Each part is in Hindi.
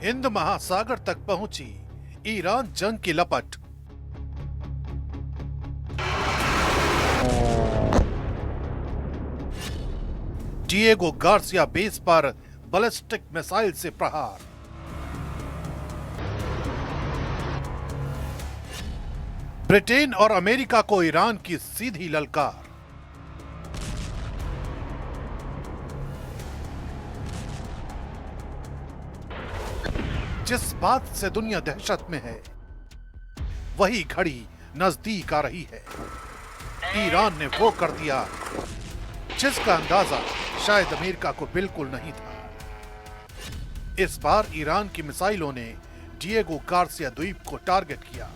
हिंद महासागर तक पहुंची ईरान जंग की लपट। डिएगो गार्सिया बेस पर बैलिस्टिक मिसाइल से प्रहार। ब्रिटेन और अमेरिका को ईरान की सीधी ललकार। जिस बात से दुनिया दहशत में है, वही घड़ी नजदीक आ रही है। ईरान ने वो कर दिया जिसका अंदाजा शायद अमेरिका को बिल्कुल नहीं था। इस बार ईरान की मिसाइलों ने डिएगो गार्सिया द्वीप को टारगेट किया,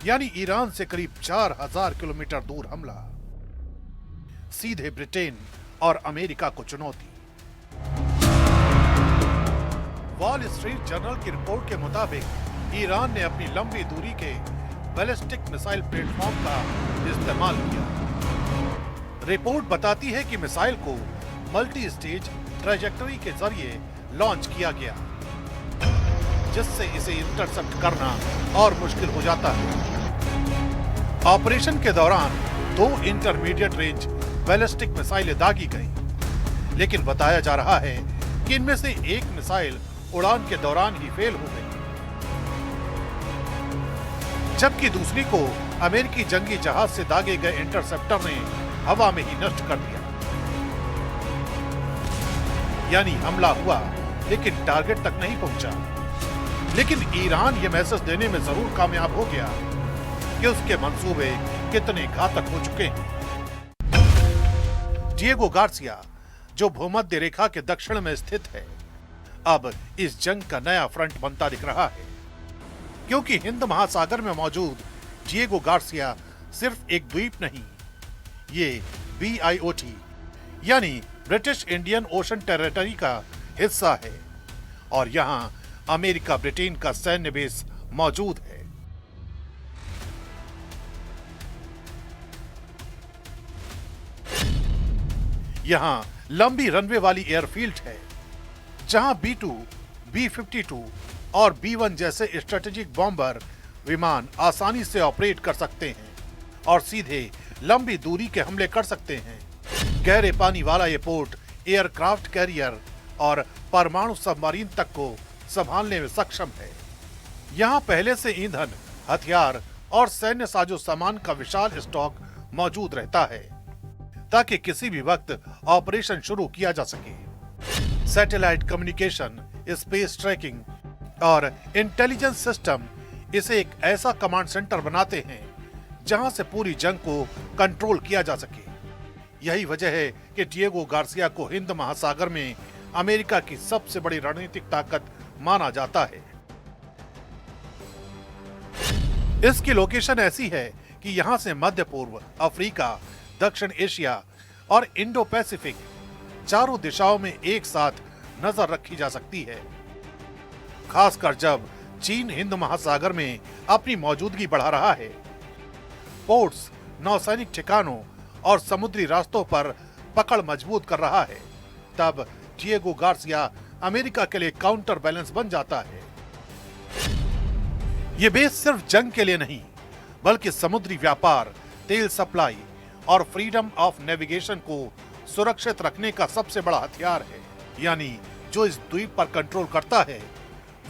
यानी ईरान से करीब 4000 किलोमीटर दूर हमला। सीधे ब्रिटेन और अमेरिका को चुनौती। वॉल स्ट्रीट जर्नल की रिपोर्ट के मुताबिक ईरान ने अपनी लंबी दूरी के बैलिस्टिक मिसाइल प्लेटफॉर्म का इस्तेमाल किया। रिपोर्ट बताती है कि मिसाइल को मल्टी स्टेज ट्रैजेक्टरी के जरिए लॉन्च किया गया, जिससे इसे इंटरसेप्ट करना और मुश्किल हो जाता है। ऑपरेशन के दौरान 2 इंटरमीडिएट रेंज बैलिस्टिक मिसाइलें दागी गईं, लेकिन बताया जा रहा है कि इनमें से एक मिसाइल उड़ान के दौरान ही फेल हो गई, जबकि दूसरी को अमेरिकी जंगी जहाज से दागे गए इंटरसेप्टर ने हवा में ही नष्ट कर दिया। यानी हमला हुआ लेकिन टारगेट तक नहीं पहुंचा। लेकिन ईरान यह मैसेज देने में जरूर कामयाब हो गया कि उसके मंसूबे कितने घातक हो चुके हैं। डिएगो गार्सिया, जो भूमध्य रेखा के दक्षिण में स्थित है, अब इस जंग का नया फ्रंट बनता दिख रहा है, क्योंकि हिंद महासागर में मौजूद डिएगो गार्सिया सिर्फ एक द्वीप नहीं, ये BIOT यानी ब्रिटिश इंडियन ओशन टेरिटरी का हिस्सा है और यहां अमेरिका ब्रिटेन का सैन्य बेस मौजूद है। यहां लंबी रनवे वाली एयरफील्ड है, जहां B-2, B-52 और B-1 जैसे स्ट्रेटेजिक बॉम्बर विमान आसानी से ऑपरेट कर सकते हैं और सीधे लंबी दूरी के हमले कर सकते हैं। गहरे पानी वाला ये पोर्ट एयरक्राफ्ट कैरियर और परमाणु सबमरीन तक को संभालने में सक्षम है। यहाँ पहले से ईंधन, हथियार और सैन्य साजो सामान का विशाल स्टॉक मौजूद रहता है, ताकि किसी भी वक्त ऑपरेशन शुरू किया जा सके। सैटेलाइट कम्युनिकेशन, स्पेस ट्रैकिंग और इंटेलिजेंस सिस्टम इसे एक ऐसा कमांड सेंटर बनाते हैं जहां से पूरी जंग को कंट्रोल किया जा सके। यही वजह है कि डिएगो गार्सिया को हिंद महासागर में अमेरिका की सबसे बड़ी रणनीतिक ताकत माना जाता है। इसकी लोकेशन ऐसी है कि यहां से मध्य पूर्व, अफ्रीका, दक्षिण एशिया और इंडो पैसिफिक चारों दिशाओं में एक साथ नजर रखी जा सकती है, खासकर जब चीन हिंद महासागर में अपनी मौजूदगी बढ़ा रहा है। पोर्ट्स, नौसैनिक ठिकानों और समुद्री रास्तों पर पकड़ मजबूत कर रहा है, तब डिएगो गार्सिया अमेरिका के लिए काउंटर बैलेंस बन जाता है। ये बेस सिर्फ जंग के लिए नहीं, बल्कि समुद्री व्यापार, तेल सप्लाई और फ्रीडम ऑफ नेविगेशन को सुरक्षित रखने का सबसे बड़ा हथियार है। यानी जो इस द्वीप पर कंट्रोल करता है,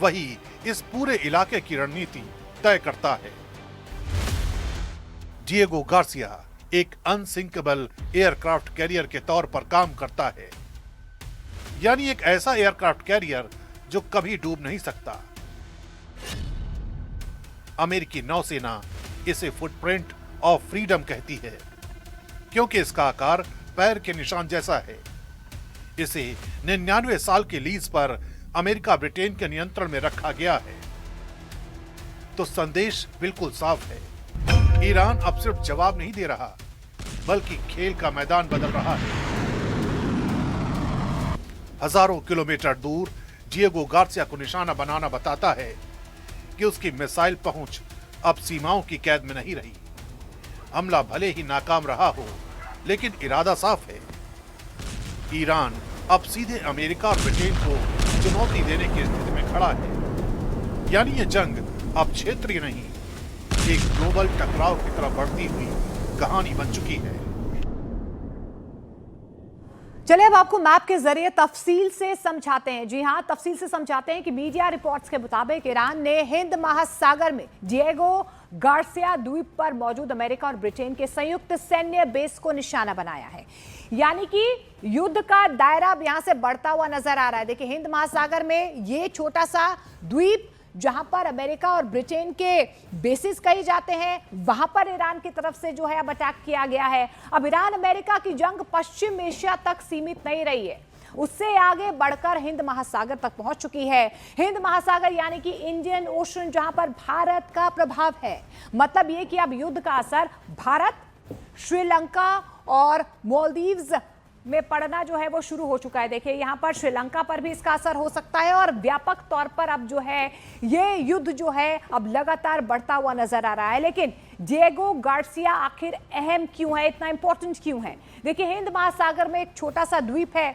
वही इस पूरे इलाके की रणनीति तय करता है। डिएगो गार्सिया एक अनसिंकेबल एयरक्राफ्ट कैरियर के तौर पर काम करता है, यानी एक ऐसा एयरक्राफ्ट कैरियर जो कभी डूब नहीं सकता। अमेरिकी नौसेना इसे फुटप्रिंट ऑफ फ्रीडम कहती है, क्योंकि इसका आकार पैर के निशान जैसा है। इसे 99 साल के लीज पर अमेरिका ब्रिटेन के नियंत्रण में रखा गया है। तो संदेश बिल्कुल साफ है, ईरान अब सिर्फ जवाब नहीं दे रहा, बल्कि खेल का मैदान बदल रहा है। हजारों किलोमीटर दूर डिएगो गार्सिया को निशाना बनाना बताता है कि उसकी मिसाइल पहुंच अब सीमाओं की कैद में नहीं रही। हमला भले ही नाकाम रहा हो, लेकिन इरादा साफ है। ईरान अब सीधे अमेरिका और ब्रिटेन को चुनौती देने की स्थिति में खड़ा है। यानी ये जंग अब क्षेत्रीय नहीं, एक ग्लोबल टकराव की तरफ बढ़ती हुई कहानी बन चुकी है। चलिए अब आपको मैप के जरिए तफसील से समझाते हैं। जी हां, तफसील से समझाते हैं कि मीडिया रिपोर्ट्स के मुताबिक ईरान ने हिंद महासागर में डिएगो गार्सिया द्वीप पर मौजूद अमेरिका और ब्रिटेन के संयुक्त सैन्य बेस को निशाना बनाया है। यानी कि युद्ध का दायरा अब यहां से बढ़ता हुआ नजर आ रहा है। देखिए, हिंद महासागर में ये छोटा सा द्वीप जहां पर अमेरिका और ब्रिटेन के बेसिस कहे जाते हैं, वहां पर ईरान की तरफ से जो है अब अटैक किया गया है। अब ईरान अमेरिका की जंग पश्चिम एशिया तक सीमित नहीं रही है, उससे आगे बढ़कर हिंद महासागर तक पहुंच चुकी है। हिंद महासागर यानी कि इंडियन ओशन, जहां पर भारत का प्रभाव है। मतलब ये कि अब युद्ध का असर भारत, श्रीलंका और मालदीव्स में पड़ना जो है वो शुरू हो चुका है। देखिए, यहां पर श्रीलंका पर भी इसका असर हो सकता है और व्यापक तौर पर अब जो है ये युद्ध जो है अब लगातार बढ़ता हुआ नजर आ रहा है। लेकिन डिएगो गार्सिया आखिर अहम क्यों है, इतना इंपॉर्टेंट क्यों है? देखिए, हिंद महासागर में एक छोटा सा द्वीप है,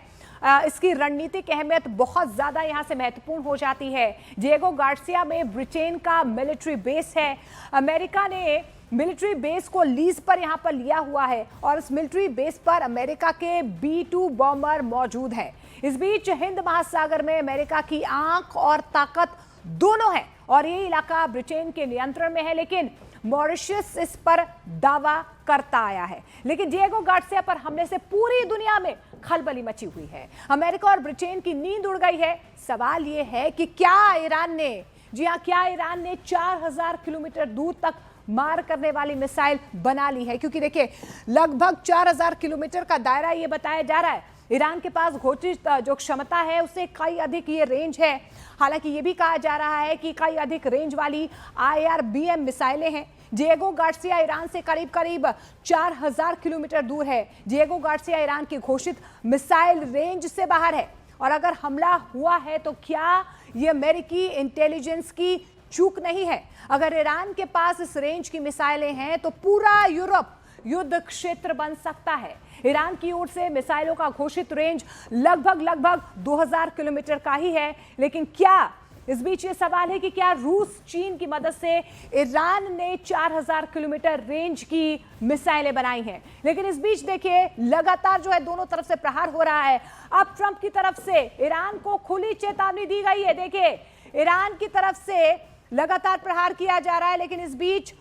इसकी रणनीतिक अहमियत बहुत ज्यादा यहां से महत्वपूर्ण हो जाती है। डिएगो गार्सिया में ब्रिटेन का मिलिट्री बेस है। अमेरिका ने मिलिट्री बेस को लीज पर यहां पर लिया हुआ है और इस मिलिट्री बेस पर अमेरिका के B-2 बॉम्बर मौजूद है। इस बीच हिंद महासागर में अमेरिका की आंख और ताकत दोनों है और ये इलाका ब्रिटेन के नियंत्रण में है, लेकिन मॉरिशस इस पर दावा करता आया है। लेकिन डिएगो गार्सिया पर हमले से पूरी दुनिया में खलबली मची हुई है। अमेरिका और ब्रिटेन की नींद उड़ गई है। सवाल यह है कि क्या ईरान ने 4000 किलोमीटर दूर तक मार करने वाली मिसाइल बना ली है? क्योंकि देखिए, लगभग 4000 किलोमीटर का दायरा ये बताया जा रहा है। ईरान के पास घोषित जो क्षमता है उससे कई अधिक ये रेंज है। हालांकि ये भी कहा जा रहा है कि कई अधिक रेंज वाली IRBM मिसाइलें हैं। डिएगो गार्सिया ईरान से करीब करीब 4000 किलोमीटर दूर है। डिएगो गार्सिया ईरान की घोषित मिसाइल रेंज से बाहर है और अगर हमला हुआ है तो क्या ये अमेरिकी इंटेलिजेंस की चूक नहीं है? अगर ईरान के पास इस रेंज की मिसाइलें हैं तो पूरा यूरोप युद्ध क्षेत्र बन सकता है। ईरान की ओर से मिसाइलों का घोषित रेंज लगभग 2000 किलोमीटर का ही है। लेकिन क्या इस बीच ये सवाल है कि क्या रूस चीन की मदद से ईरान ने 4000 किलोमीटर रेंज की मिसाइलें बनाई हैं? लेकिन इस बीच देखिए, लगातार जो है दोनों तरफ से प्रहार हो रहा है। अब ट्रंप की तरफ से ईरान को खुली चेतावनी दी गई है। देखिए, ईरान की तरफ से लगातार प्रहार किया जा रहा है, लेकिन इस बीच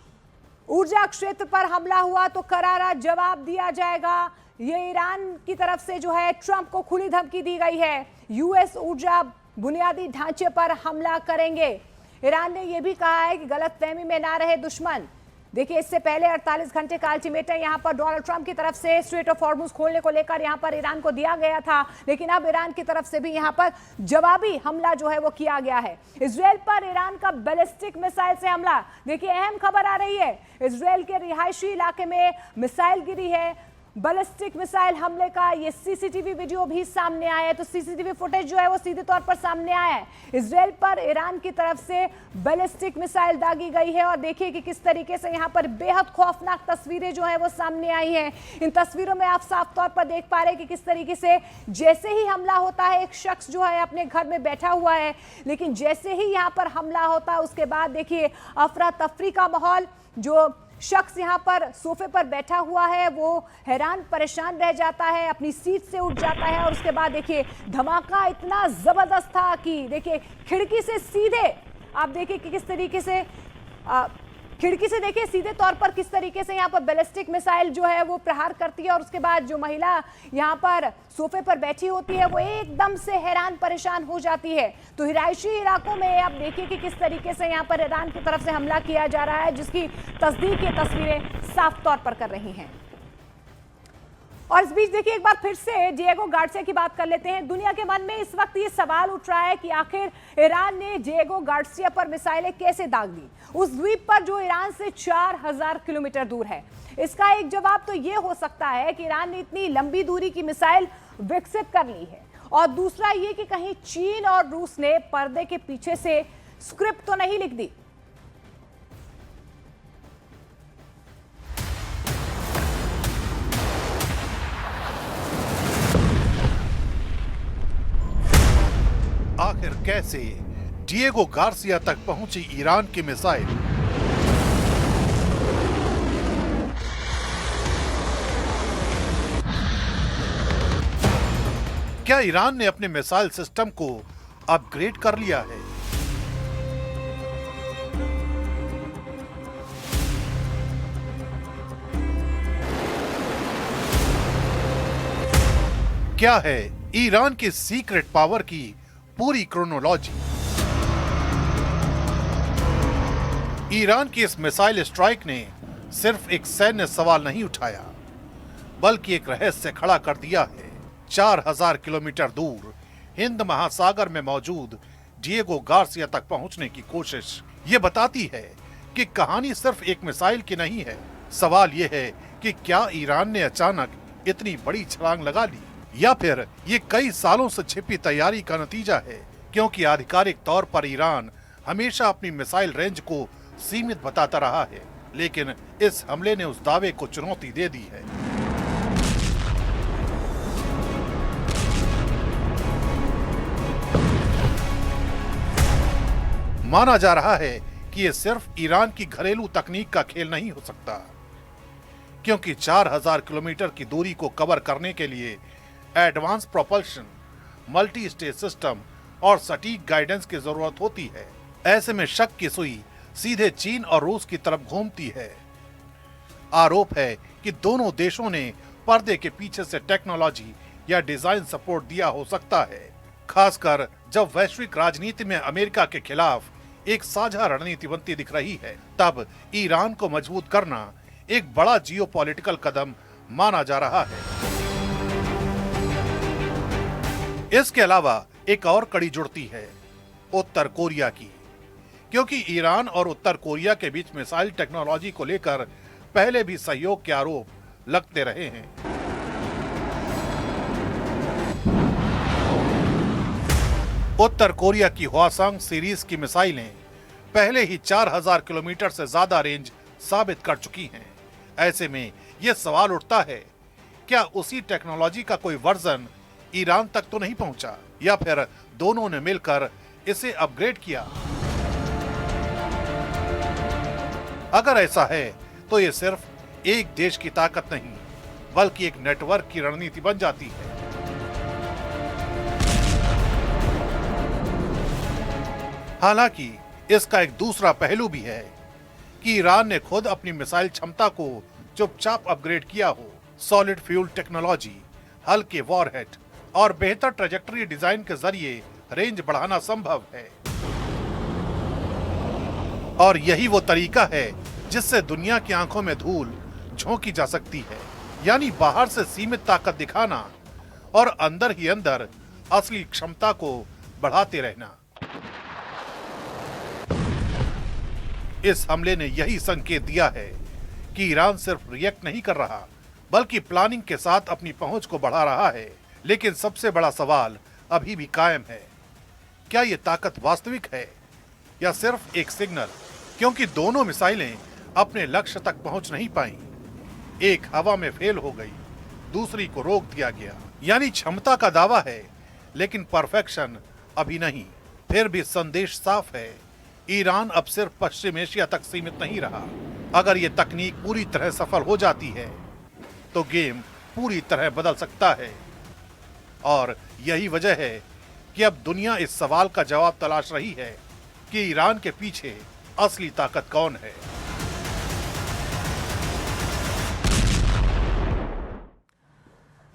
ऊर्जा क्षेत्र पर हमला हुआ तो करारा जवाब दिया जाएगा। ये ईरान की तरफ से जो है ट्रंप को खुली धमकी दी गई है, यूएस ऊर्जा बुनियादी ढांचे पर हमला करेंगे। ईरान ने यह भी कहा है कि गलतफहमी में ना रहे दुश्मन। देखिए, इससे पहले 48 घंटे का अल्टीमेटम यहां पर डोनाल्ड ट्रंप की तरफ से स्ट्रेट ऑफ हॉर्मुज खोलने को लेकर यहां पर ईरान को दिया गया था, लेकिन अब ईरान की तरफ से भी यहां पर जवाबी हमला जो है वो किया गया है। इजराइल पर ईरान का बैलिस्टिक मिसाइल से हमला। देखिए, अहम खबर आ रही है, इजराइल के रिहायशी इलाके में मिसाइल गिरी है। बैलिस्टिक मिसाइल हमले का ये सीसीटीवी वीडियो भी सामने आया है। तो सीसीटीवी फुटेज जो है वो सीधे तौर पर सामने आया है। इजराइल पर ईरान की तरफ से बैलिस्टिक मिसाइल दागी गई है और देखिए कि किस तरीके से यहाँ पर बेहद खौफनाक तस्वीरें जो है वो सामने आई हैं। इन तस्वीरों में आप साफ तौर पर देख पा रहे हैं कि किस तरीके से जैसे ही हमला होता है, एक शख्स जो है अपने घर में बैठा हुआ है, लेकिन जैसे ही यहाँ पर हमला होता है उसके बाद देखिए अफरा तफरी का माहौल। जो शख्स यहाँ पर सोफे पर बैठा हुआ है वो हैरान परेशान रह जाता है, अपनी सीट से उठ जाता है और उसके बाद देखिए धमाका इतना जबरदस्त था कि देखिए खिड़की से सीधे आप देखिए कि किस तरीके से खिड़की से देखिए सीधे तौर पर किस तरीके से यहाँ पर बैलिस्टिक मिसाइल जो है वो प्रहार करती है और उसके बाद जो महिला यहाँ पर सोफे पर बैठी होती है वो एकदम से हैरान परेशान हो जाती है। तो रिहायशी इलाकों में आप देखिए कि किस तरीके से यहाँ पर ईरान की तरफ से हमला किया जा रहा है, जिसकी तस्दीक ये तस्वीरें साफ तौर पर कर रही हैं। और इस बीच देखिए एक बार फिर से डिएगो गार्सिया की बात कर लेते हैं। दुनिया के मन में इस वक्त ये सवाल उठ रहा है कि आखिर ईरान ने डिएगो गार्सिया पर मिसाइलें कैसे दाग दी, उस द्वीप पर जो ईरान से 4000 किलोमीटर दूर है। इसका एक जवाब तो ये हो सकता है कि ईरान ने इतनी लंबी दूरी की मिसाइल विकसित कर ली है, और दूसरा ये कि कहीं चीन और रूस ने पर्दे के पीछे से स्क्रिप्ट तो नहीं लिख दी। आखिर कैसे डिएगो गार्सिया तक पहुंची ईरान की मिसाइल। क्या ईरान ने अपने मिसाइल सिस्टम को अपग्रेड कर लिया है? क्या है ईरान की सीक्रेट पावर की पूरी क्रोनोलॉजी? ईरान की इस मिसाइल स्ट्राइक ने सिर्फ एक सैन्य सवाल नहीं उठाया, बल्कि एक रहस्य खड़ा कर दिया है। 4000 किलोमीटर दूर हिंद महासागर में मौजूद डिएगो गार्सिया तक पहुंचने की कोशिश ये बताती है कि कहानी सिर्फ एक मिसाइल की नहीं है। सवाल यह है कि क्या ईरान ने अचानक इतनी बड़ी छलांग लगा ली, या फिर ये कई सालों से छिपी तैयारी का नतीजा है? क्योंकि आधिकारिक तौर पर ईरान हमेशा अपनी मिसाइल रेंज को सीमित बताता रहा है, लेकिन इस हमले ने उस दावे को चुनौती दे दी है। माना जा रहा है कि ये सिर्फ ईरान की घरेलू तकनीक का खेल नहीं हो सकता, क्योंकि 4000 किलोमीटर की दूरी को कवर करने के लिए advance propulsion, multi stage system और सटीक गाइडेंस की जरूरत होती है। ऐसे में शक की सुई सीधे चीन और रूस की तरफ घूमती है। आरोप है कि दोनों देशों ने पर्दे के पीछे से टेक्नोलॉजी या डिजाइन सपोर्ट दिया हो सकता है, खासकर जब वैश्विक राजनीति में अमेरिका के खिलाफ एक साझा रणनीति बनती दिख रही है। तब ईरान को मजबूत करना एक बड़ा जियोपॉलिटिकल कदम माना जा रहा है। इसके अलावा एक और कड़ी जुड़ती है उत्तर कोरिया की, क्योंकि ईरान और उत्तर कोरिया के बीच मिसाइल टेक्नोलॉजी को लेकर पहले भी सहयोग के आरोप लगते रहे हैं। उत्तर कोरिया की हवासंग सीरीज की मिसाइलें पहले ही 4000 किलोमीटर से ज्यादा रेंज साबित कर चुकी हैं। ऐसे में यह सवाल उठता है, क्या उसी टेक्नोलॉजी का कोई वर्जन ईरान तक तो नहीं पहुंचा, या फिर दोनों ने मिलकर इसे अपग्रेड किया? अगर ऐसा है तो ये सिर्फ एक देश की ताकत नहीं, बल्कि एक नेटवर्क की रणनीति बन जाती है। हालांकि इसका एक दूसरा पहलू भी है कि ईरान ने खुद अपनी मिसाइल क्षमता को चुपचाप अपग्रेड किया हो। सॉलिड फ्यूल टेक्नोलॉजी, हल्के वॉरहेड और बेहतर ट्रेजेक्टरी डिजाइन के जरिए रेंज बढ़ाना संभव है। और यही वो तरीका है जिससे दुनिया की आंखों में धूल झोंकी जा सकती है, यानी बाहर से सीमित ताकत दिखाना और अंदर ही अंदर असली क्षमता को बढ़ाते रहना। इस हमले ने यही संकेत दिया है कि ईरान सिर्फ रिएक्ट नहीं कर रहा, बल्कि प्लानिंग के साथ अपनी पहुंच को बढ़ा रहा है। लेकिन सबसे बड़ा सवाल अभी भी कायम है, क्या ये ताकत वास्तविक है या सिर्फ एक सिग्नल? क्योंकि दोनों मिसाइलें अपने लक्ष्य तक पहुंच नहीं पाई। एक हवा में फेल हो गई, दूसरी को रोक दिया गया। यानी क्षमता का दावा है, लेकिन परफेक्शन अभी नहीं। फिर भी संदेश साफ है, ईरान अब सिर्फ पश्चिम एशिया तक सीमित नहीं रहा। अगर ये तकनीक पूरी तरह सफल हो जाती है तो गेम पूरी तरह बदल सकता है। और यही वजह है कि अब दुनिया इस सवाल का जवाब तलाश रही है कि ईरान के पीछे असली ताकत कौन है।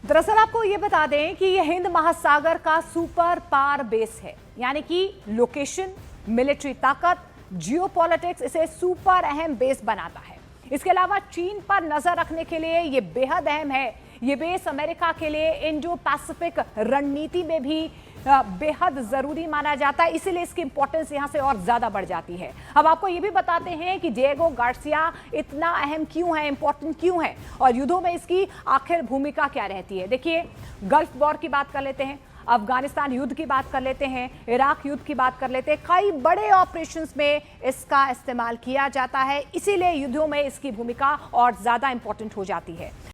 दरअसल आपको ये बता दें कि यह हिंद महासागर का सुपर पावर बेस है, यानी कि लोकेशन, मिलिट्री ताकत, जियोपॉलिटिक्स इसे सुपर अहम बेस बनाता है। इसके अलावा चीन पर नजर रखने के लिए यह बेहद अहम है। ये बेस अमेरिका के लिए इंडो पैसिफिक रणनीति में भी बेहद जरूरी माना जाता है, इसीलिए इसकी इंपॉर्टेंस यहां से और ज्यादा बढ़ जाती है। अब आपको ये भी बताते हैं कि डिएगो गार्सिया इतना अहम क्यों है, इंपॉर्टेंट क्यों है, और युद्धों में इसकी आखिर भूमिका क्या रहती है। देखिए, गल्फ वॉर की बात कर लेते हैं, अफगानिस्तान युद्ध की बात कर लेते हैं, इराक युद्ध की बात कर लेते हैं। कई बड़े ऑपरेशंस में इसका इस्तेमाल किया जाता है, इसीलिए युद्धों में इसकी भूमिका और ज्यादा इंपॉर्टेंट हो जाती है।